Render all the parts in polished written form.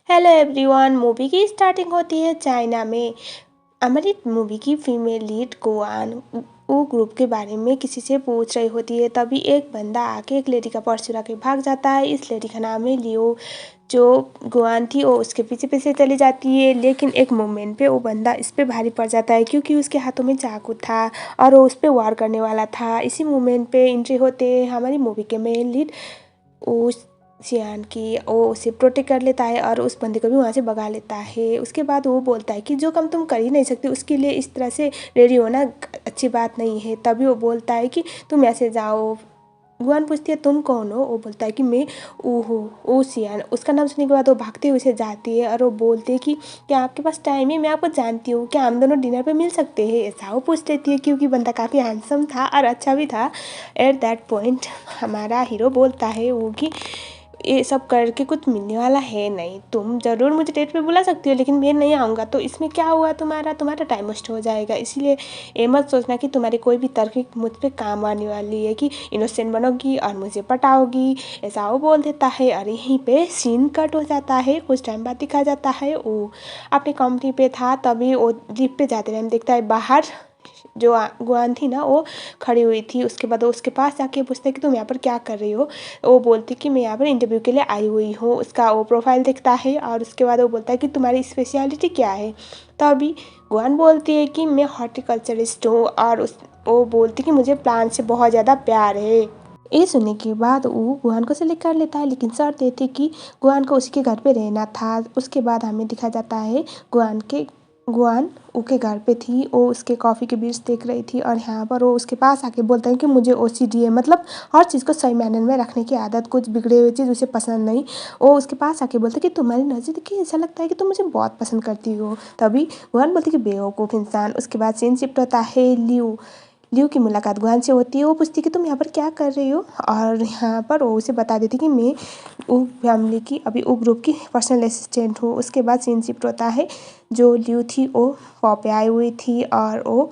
Hello everyone. Movie की starting होती है चाइना में। हमारी मूवी की फीमेल लीड गुआन वो ग्रुप के बारे में किसी से पूछ रही होती है। तभी एक बंदा आके एक लेडी का पर्स चुरा के भाग जाता है। इस लेडी का नाम है लियो। जो गुआन थी वो उसके पीछे पीछे चली जाती है, लेकिन एक मोमेंट पे वो बंदा इस पे भारी पड़ जाता है क्योंकि उसके हाथों में चाकू था और वो उस पर वार करने वाला था। इसी मोमेंट पे एंट्री होते हमारी मूवी के मेन लीड उस सियान की वो उसे प्रोटेक्ट कर लेता है और उस बंदे को भी वहाँ से भगा लेता है। उसके बाद वो बोलता है कि जो काम तुम कर ही नहीं सकते उसके लिए इस तरह से रेडी होना अच्छी बात नहीं है। तभी वो बोलता है कि तुम ऐसे जाओ। गुआन पूछती है तुम कौन हो। वो बोलता है कि मैं वो हूँ ओ सियान। उसका नाम सुनने के बाद वो भागते हुए उसे जाती है और वो बोलती है कि क्या आपके पास टाइम है, मैं आपको जानती हूँ, क्या हम दोनों डिनर पे मिल सकते हैं। ऐसा वो पूछ लेती है क्योंकि बंदा काफ़ी हैंडसम था और अच्छा भी था। एट दैट पॉइंट हमारा हीरो बोलता है वो कि ये सब करके कुछ मिलने वाला है नहीं। तुम ज़रूर मुझे डेट पे बुला सकती हो लेकिन मैं नहीं आऊँगा, तो इसमें क्या हुआ, तुम्हारा टाइम वेस्ट हो जाएगा। इसीलिए ये मत सोचना कि तुम्हारी कोई भी तरकीब मुझ पे काम आने वाली है कि इनोसेंट बनोगी और मुझे पटाओगी। ऐसा वो बोल देता है और यहीं पे सीन कट हो जाता है। कुछ टाइम बाद दिखा जाता है वो अपनी कंपनी पे था। तभी वो लिफ्ट पे जाते टाइम देखता है बाहर जो गुआन थी ना वो खड़ी हुई थी। उसके बाद वो उसके पास जाके पूछता है कि तुम यहाँ पर क्या कर रही हो। वो बोलती कि मैं यहाँ पर इंटरव्यू के लिए आई हुई हूँ। उसका वो प्रोफाइल देखता है और उसके बाद वो बोलता है कि तुम्हारी स्पेशलिटी क्या है। तभी गुआन बोलती है कि मैं हॉर्टिकल्चरिस्ट हूँ और वो बोलती कि मुझे प्लांट से बहुत ज़्यादा प्यार है। ये सुनने के बाद वो गुआन को सेलेक्ट कर लेता है, लेकिन शर्त ये थी कि गुआन को उसी के घर पे रहना था। उसके बाद हमें दिखा जाता है गुआन उसके घर पे थी। वो उसके कॉफ़ी के बीज देख रही थी और यहाँ पर वो उसके पास आके बोलता है कि मुझे ओसीडी है, मतलब हर चीज़ को सही मैनर में रखने की आदत, कुछ बिगड़े हुए चीज़ उसे पसंद नहीं। वो उसके पास आके बोलता है कि तुम्हारी नज़र देखिए ऐसा लगता है कि तुम मुझे बहुत पसंद करती हो। तभी गुआन बोलती है कि बेवकूफ़ इंसान। उसके बाद सीन शिफ्ट होता है लियू की मुलाकात गुआन से होती है। वो पूछती कि तुम यहाँ पर क्या कर रही हो, और यहाँ पर वो उसे बता देती कि मैं वो फैमिली की अभी वो ग्रुप की पर्सनल असिस्टेंट हूँ। उसके बाद सीन शिफ्ट होता है। जो लियू थी वो वहाँ पे आई हुई थी और वो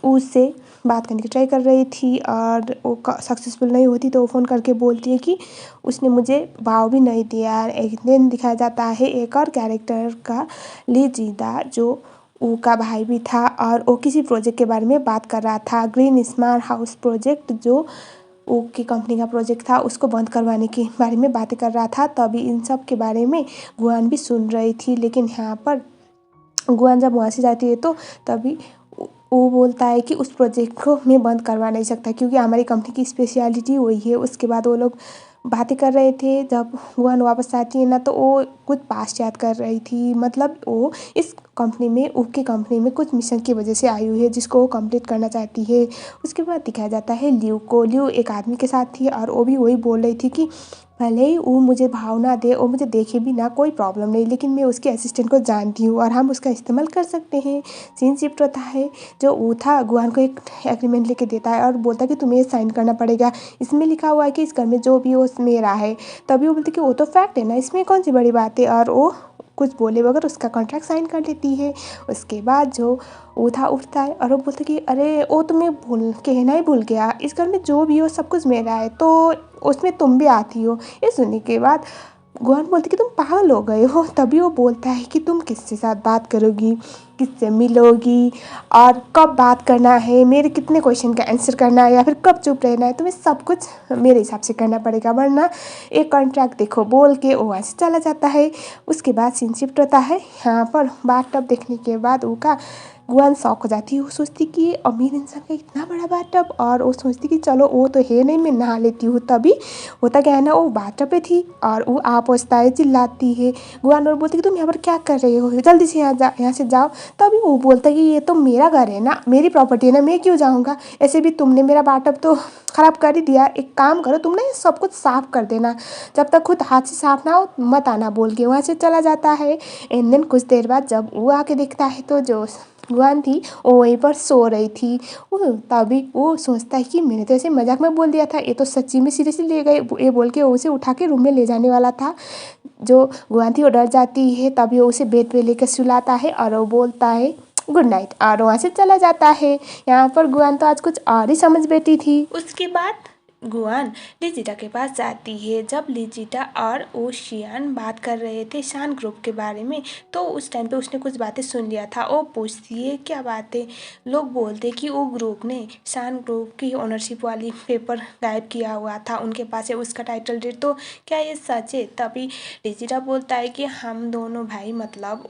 उससे बात करने की ट्राई कर रही थी और वो सक्सेसफुल नहीं होती तो वो फ़ोन करके बोलती है कि उसने मुझे भाव भी नहीं दिया। एक दिन दिखाया जाता है एक और कैरेक्टर का ली जीदा, जो ऊ का भाई भी था और वो किसी प्रोजेक्ट के बारे में बात कर रहा था, ग्रीन स्मार्ट हाउस प्रोजेक्ट, जो ऊ की कंपनी का प्रोजेक्ट था उसको बंद करवाने के बारे में बातें कर रहा था। तभी इन सब के बारे में गुआन भी सुन रही थी, लेकिन यहाँ पर गुआन जब वहाँ से जाती है तो तभी वो बोलता है कि उस प्रोजेक्ट को मैं बंद करवा नहीं सकता क्योंकि हमारी कंपनी की स्पेशलिटी वही है। उसके बाद वो लोग बातें कर रहे थे। जब गुआन वापस आती है ना तो वो कुछ पास्ट याद कर रही थी, मतलब वो इस कंपनी में उसकी कंपनी में कुछ मिशन की वजह से आई हुई है जिसको वो कंप्लीट करना चाहती है। उसके बाद दिखाया जाता है लियू एक आदमी के साथ थी और वो भी वही बोल रही थी कि भले ही वो मुझे भाव ना दे, वो मुझे देखे भी ना, कोई प्रॉब्लम नहीं, लेकिन मैं उसके असिस्टेंट को जानती हूँ और हम उसका इस्तेमाल कर सकते हैं। सीन शिफ्ट होता है। जो वो था गुआन को एक एग्रीमेंट लेके देता है और बोलता है कि तुम्हें साइन करना पड़ेगा, इसमें लिखा हुआ है कि इस घर में जो भी हो मेरा है। तभी वो बोलती कि वो तो फैक्ट है ना, इसमें कौन सी बड़ी बात है, और वो कुछ बोले बगैर उसका कॉन्ट्रैक्ट साइन कर लेती है। उसके बाद जो वो था उठता है और वो बोलता है कि अरे वो तो मैं कहना ही भूल गया, इस घर में जो भी हो सब कुछ मेरा है, तो उसमें तुम भी आती हो। ये सुनने के बाद गुआन बोलती कि तुम पागल हो गए हो। तभी वो बोलता है कि तुम किसके साथ बात करोगी, किससे मिलोगी और कब बात करना है, मेरे कितने क्वेश्चन का आंसर करना है या फिर कब चुप रहना है, तुम्हें सब कुछ मेरे हिसाब से करना पड़ेगा वरना एक कॉन्ट्रैक्ट देखो, बोल के वो वहाँ से चला जाता है। उसके बाद सीन शिफ्ट होता है। यहाँ पर बाथटब देखने के बाद उसका गुआन शॉक हो जाती है। वो सोचती कि अमीर इंसान का इतना बड़ा बाथटब, और वो सोचती कि चलो वो तो है नहीं, मैं नहा लेती हूँ। तभी होता क्या है ना, वो बाथटब पे थी और वो आ पहुँचता है, चिल्लाती है गुआन और बोलती कि तुम यहाँ पर क्या कर रहे हो, जल्दी से यहाँ से जाओ। तभी वो बोलता है कि ये तो मेरा घर है ना, मेरी प्रॉपर्टी है ना, मैं क्यों जाऊँगा, ऐसे भी तुमने मेरा बाथटब तो ख़राब कर ही दिया। एक काम करो, तुम ना ये सब कुछ साफ़ कर देना, जब तक खुद हाथ से साफ ना हो मत आना, बोल के वहाँ से चला जाता है। एंड देन कुछ देर बाद जब वो आके देखता है तो जो गुआन थी वो वहीं पर सो रही थी। तभी वो सोचता है कि मैंने तो ऐसे मजाक में बोल दिया था, ये तो सच्ची में सीरियसली ले गए, ये बोल के वो उसे उठा के रूम में ले जाने वाला था। जो गुआन थी वो डर जाती है। तभी वो उसे बेड पे लेकर सुलाता है और वो बोलता है गुड नाइट और वहाँ से चला जाता है। यहाँ पर गुआन तो आज कुछ और ही समझ बैठी थी। उसके बाद गुआन लिजिटा के पास जाती है। जब लिजिटा और ओशियन बात कर रहे थे शान ग्रुप के बारे में, तो उस टाइम पे उसने कुछ बातें सुन लिया था। वो पूछती है क्या बातें। लोग बोलते कि वो ग्रुप ने शान ग्रुप की ओनरशिप वाली पेपर गायब किया हुआ था, उनके पास है उसका टाइटल डीड, तो क्या ये सच है। तभी लिजिटा बोलता है कि हम दोनों भाई मतलब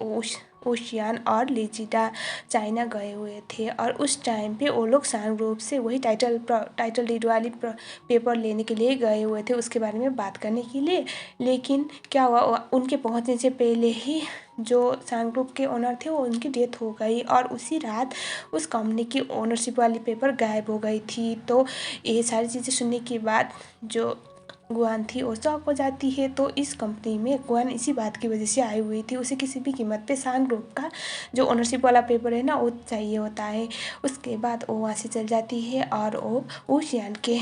ओशियन और लिजिटा चाइना गए हुए थे और उस टाइम पे वो लोग शान ग्रुप से वही टाइटल डीड वाली पेपर लेने के लिए गए हुए थे, उसके बारे में बात करने के लिए। लेकिन क्या हुआ, उनके पहुंचने से पहले ही जो शान ग्रुप के ओनर थे वो उनकी डेथ हो गई और उसी रात उस कंपनी की ओनरशिप वाली पेपर गायब हो गई थी। तो ये सारी चीज़ें सुनने के बाद जो गुआन थी वो शॉक हो जाती है। तो इस कंपनी में गुआन इसी बात की वजह से आई हुई थी, उसे किसी भी कीमत पे शान ग्रुप का जो ओनरशिप वाला पेपर है ना वो चाहिए होता है। उसके बाद वो वहाँ से चल जाती है और वो ओशियन के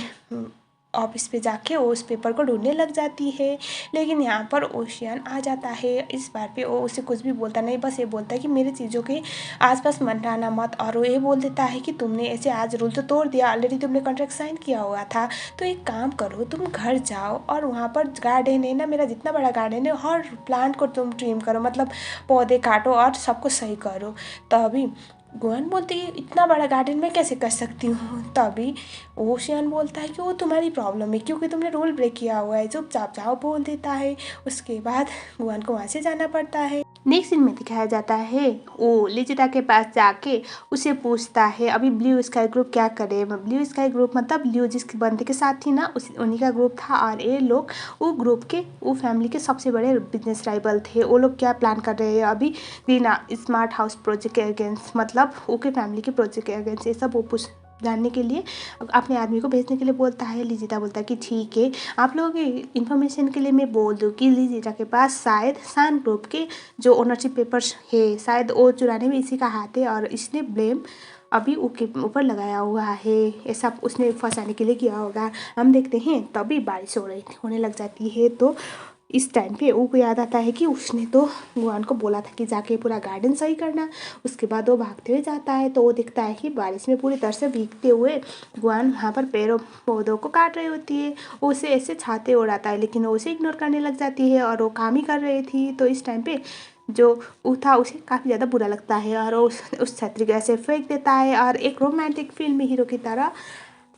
ऑफिस पे जाके वो उस पेपर को ढूंढने लग जाती है। लेकिन यहाँ पर ओशियन आ जाता है। इस बार पे वो उसे कुछ भी बोलता नहीं, बस ये बोलता है कि मेरे चीज़ों के आसपास मंडराना मत। और वो ये बोल देता है कि तुमने ऐसे आज रूल तो तोड़ दिया, ऑलरेडी तुमने कॉन्ट्रैक्ट साइन किया हुआ था, तो एक काम करो तुम घर जाओ और वहाँ पर गार्डन है ना, मेरा जितना बड़ा गार्डन है हर प्लांट को तुम ट्रिम करो, मतलब पौधे काटो और सबको सही करो। तभी गुआन बोलती है इतना बड़ा गार्डन मैं कैसे कर सकती हूँ। तभी ओशियन बोलता है कि वो तुम्हारी प्रॉब्लम है क्योंकि तुमने रूल ब्रेक किया हुआ है, चुपचाप जाओ बोल देता है। उसके बाद गुआन को वहाँ से जाना पड़ता है। नेक्स्ट सीन में दिखाया जाता है वो लिजिटा के पास जाके उसे पूछता है अभी ब्लू स्काई ग्रुप क्या करे। ब्लू स्काई ग्रुप मतलब ब्लू जिसके बंदे के साथ थी ना उन्हीं का ग्रुप था और ये लोग वो ग्रुप के वो फैमिली के सबसे बड़े बिजनेस राइवल थे। वो लोग क्या प्लान कर रहे हैं अभी ग्रीन स्मार्ट हाउस प्रोजेक्ट के अगेंस्ट, मतलब ओके फैमिली के प्रोजेक्ट के अगेंस्ट, ये सब वो पूछ जानने के लिए अपने आदमी को भेजने के लिए बोलता है। लिजिटा बोलता है कि ठीक है, आप लोगों की इन्फॉर्मेशन के लिए मैं बोल दूँ कि लिजिटा के पास शायद शान ग्रुप के जो ओनरशिप पेपर्स है शायद वो चुराने में इसी का हाथ है और इसने ब्लेम अभी उसके ऊपर लगाया हुआ है, ऐसा उसने फंसाने के लिए किया होगा। हम देखते हैं तभी बारिश होने लग जाती है। तो इस टाइम पे वो को याद आता है कि उसने तो गुआन को बोला था कि जाके पूरा गार्डन सही करना। उसके बाद वो भागते हुए जाता है तो वो दिखता है कि बारिश में पूरी तरह से भीगते हुए गुआन वहाँ पर पेड़ों पौधों को काट रही होती है। वो उसे ऐसे छाते उड़ाता है लेकिन वो उसे इग्नोर करने लग जाती है और वो काम ही कर रही थी। तो इस टाइम पे जो वो था उसे काफ़ी ज़्यादा बुरा लगता है और वो उस छतरी को ऐसे फेंक देता है और एक रोमांटिक फिल्म हीरो की तरह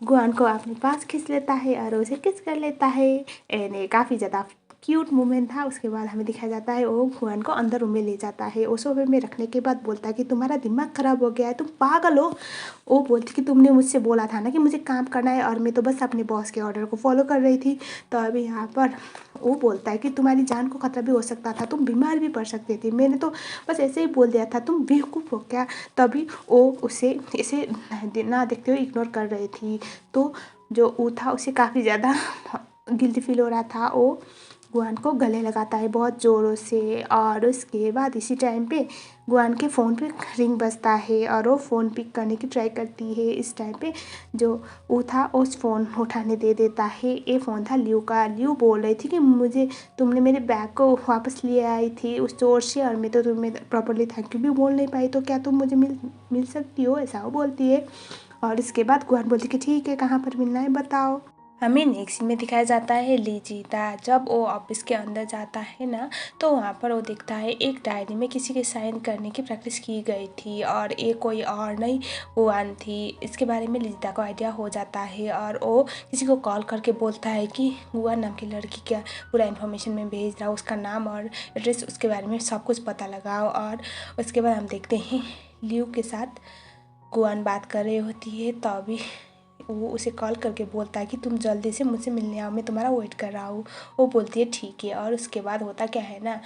गुआन को अपने पास खींच लेता है और उसे किस कर लेता है। एंड काफ़ी ज़्यादा क्यूट मोमेंट था। उसके बाद हमें दिखाया जाता है वो गुआन को अंदर रूम में ले जाता है। वो सोफे में रखने के बाद बोलता है कि तुम्हारा दिमाग ख़राब हो गया है, तुम पागल हो। वो बोलती कि तुमने मुझसे बोला था ना कि मुझे काम करना है और मैं तो बस अपने बॉस के ऑर्डर को फॉलो कर रही थी। तो अभी यहाँ पर वो बोलता है कि तुम्हारी जान को खतरा भी हो सकता था, तुम बीमार भी पड़ सकते थे, मैंने तो बस ऐसे ही बोल दिया था, तुम बेवकूफ़ हो क्या। तभी वो उसे इसे ना देखते हुए इग्नोर कर रही थी। तो जो वो था उसे काफ़ी ज़्यादा गिल्टी फील हो रहा था। वो गुआन को गले लगाता है बहुत ज़ोरों से और उसके बाद इसी टाइम पे गुआन के फ़ोन पे रिंग बजता है और वो फ़ोन पिक करने की ट्राई करती है। इस टाइम पे जो वो था उस फ़ोन उठाने दे देता है। ये फ़ोन था ल्यू का। ल्यू बोल रही थी कि तुमने मेरे बैग को वापस लिए आई थी उस स्टोर से और मैं तो तुम्हें प्रॉपरली थैंक यू भी बोल नहीं पाई, तो क्या तुम मुझे मिल सकती हो, ऐसा वो बोलती है। और इसके बाद गुआन बोलती कि ठीक है, कहाँ पर मिलना है बताओ। हमें नेक्स्ट सीन में दिखाया जाता है लिजिटा जब वो ऑफिस के अंदर जाता है ना, तो वहाँ पर वो देखता है एक डायरी में किसी के साइन करने की प्रैक्टिस की गई थी और ये कोई और नहीं गुआन थी। इसके बारे में लिजिटा को आइडिया हो जाता है और वो किसी को कॉल करके बोलता है कि गुआन नाम की लड़की का पूरा इन्फॉर्मेशन में भेज रहा हूँ, उसका नाम और एड्रेस उसके बारे में सब कुछ पता लगाओ। और उसके बाद हम देखते हैं ल्यू के साथ गुआन बात कर रही होती है। तभी वो उसे कॉल करके बोलता है कि तुम जल्दी से मुझसे मिलने आओ, मैं तुम्हारा वेट कर रहा हूँ। वो बोलती है ठीक है। और उसके बाद होता क्या है ना,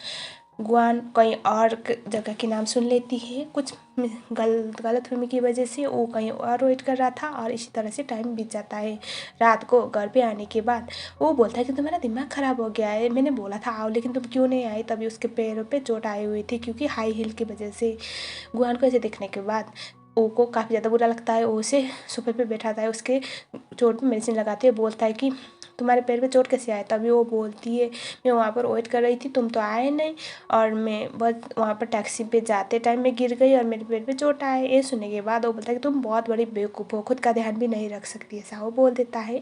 गुआन कहीं और जगह के नाम सुन लेती है, कुछ गलतफहमी की वजह से वो कहीं और वेट कर रहा था और इसी तरह से टाइम बीत जाता है। रात को घर पे आने के बाद वो बोलता है कि तुम्हारा दिमाग ख़राब हो गया है, मैंने बोला था आओ लेकिन तुम क्यों नहीं आई। तभी उसके पैरों पे चोट आई हुई थी क्योंकि हाई हील की वजह से। गुआन को ऐसे देखने के बाद वो को काफ़ी ज़्यादा बुरा लगता है। वो उसे सोफे पे बैठाता है, उसके चोट पे मेडिसिन लगाते हुए बोलता है कि तुम्हारे पैर पे चोट कैसे आया? तभी वो बोलती है मैं वहाँ पर वेट कर रही थी, तुम तो आए नहीं और मैं बस वहाँ पर टैक्सी पे जाते टाइम में गिर गई और मेरे पैर पे चोट आए। ये सुनने के बाद वो बोलता है कि तुम बहुत बड़ी बेवकूफ़ हो, खुद का ध्यान भी नहीं रख सकती, ऐसा वो बोल देता है।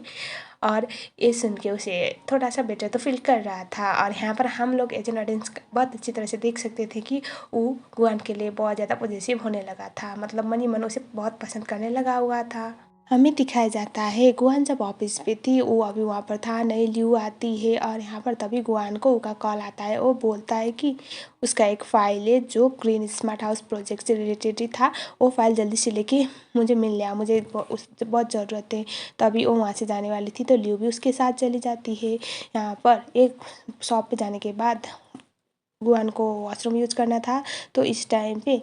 और ये सुन के उसे थोड़ा सा बेटर तो फील कर रहा था। और यहाँ पर हम लोग एजेंट ऑडियंस बहुत अच्छी तरह से देख सकते थे कि वो गुआन के लिए बहुत ज़्यादा पॉजिटिव होने लगा था, मतलब मन ही मन उसे बहुत पसंद करने लगा हुआ था। हमें दिखाया जाता है गुआन जब ऑफिस पे थी, वो अभी वहाँ पर था नहीं, ल्यू आती है और यहाँ पर तभी गुआन को उसका कॉल आता है। वो बोलता है कि उसका एक फ़ाइल है जो ग्रीन स्मार्ट हाउस प्रोजेक्ट से रिलेटेड ही था, वो फाइल जल्दी से लेके मुझे मिल लिया, मुझे उससे बहुत ज़रूरत है। तभी वो वहाँ से जाने वाली थी तो ल्यू भी उसके साथ चली जाती है। यहाँ पर एक शॉप पे जाने के बाद गुआन को वॉशरूम यूज़ करना था, तो इस टाइम पे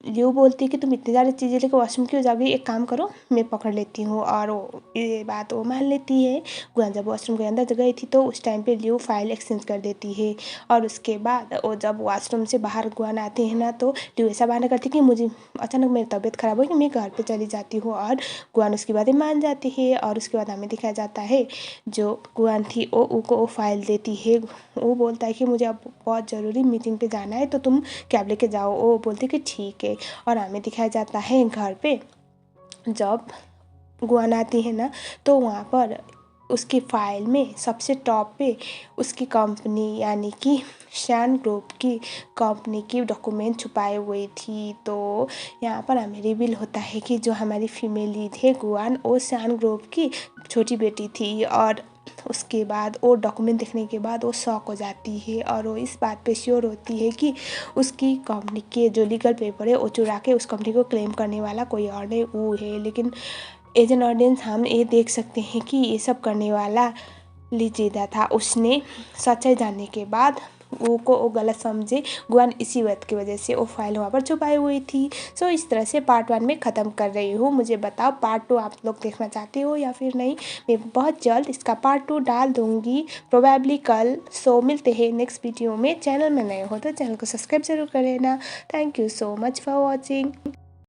ल्यू बोलती है कि तुम इतनी सारी चीज़ें लेकर वॉशरूम क्यों जाओगी, एक काम करो मैं पकड़ लेती हूँ, और ये बात वो मान लेती है। गुआन जब वॉशरूम के अंदर गई थी तो उस टाइम पे ल्यू फाइल एक्सचेंज कर देती है। और उसके बाद वो जब वॉशरूम से बाहर गुआन आती है ना, तो ल्यू ऐसा बहाना करती है कि मुझे अचानक मेरी तबीयत ख़राब हुई कि मैं घर पर चली जाती हूँ, और गुआन उसकी बातें मान जाती है। और उसके बाद हमें दिखाया जाता है जो गुआन थी वो फाइल देती है। वो बोलता है कि मुझे अब बहुत ज़रूरी मीटिंग पे जाना है तो तुम कैब लेके जाओ। वो बोलती है कि ठीक है। और हमें दिखाया जाता है घर पे जब गुआन आती है ना, तो वहाँ पर उसकी फ़ाइल में सबसे टॉप पे उसकी कंपनी यानी कि शैन ग्रुप की कंपनी की डॉक्यूमेंट छुपाए हुए थी। तो यहाँ पर हमें रिवील होता है कि जो हमारी फीमेल लीड है गुआन, वो शैन ग्रुप की छोटी बेटी थी। और उसके बाद वो डॉक्यूमेंट देखने के बाद वो शॉक हो जाती है और वो इस बात पे श्योर होती है कि उसकी कंपनी के जो लीगल पेपर है वो चुरा के उस कंपनी को क्लेम करने वाला कोई और नहीं, वो है। लेकिन एजेंट ऑडियंस हम ये देख सकते हैं कि ये सब करने वाला लीजिएदा था। उसने सच्चाई जानने के बाद वो गलत समझे गुआन, इसी बात की वजह से वो फाइल वहाँ पर छुपाई हुई थी। सो इस तरह से पार्ट 1 में ख़त्म कर रही हूँ। मुझे बताओ पार्ट 2 आप लोग देखना चाहते हो या फिर नहीं। मैं बहुत जल्द इसका पार्ट 2 डाल दूँगी, प्रोबेबली कल। सो मिलते हैं नेक्स्ट वीडियो में। चैनल में नए हो तो चैनल को सब्सक्राइब जरूर कर लेना। Thank you so much for watching.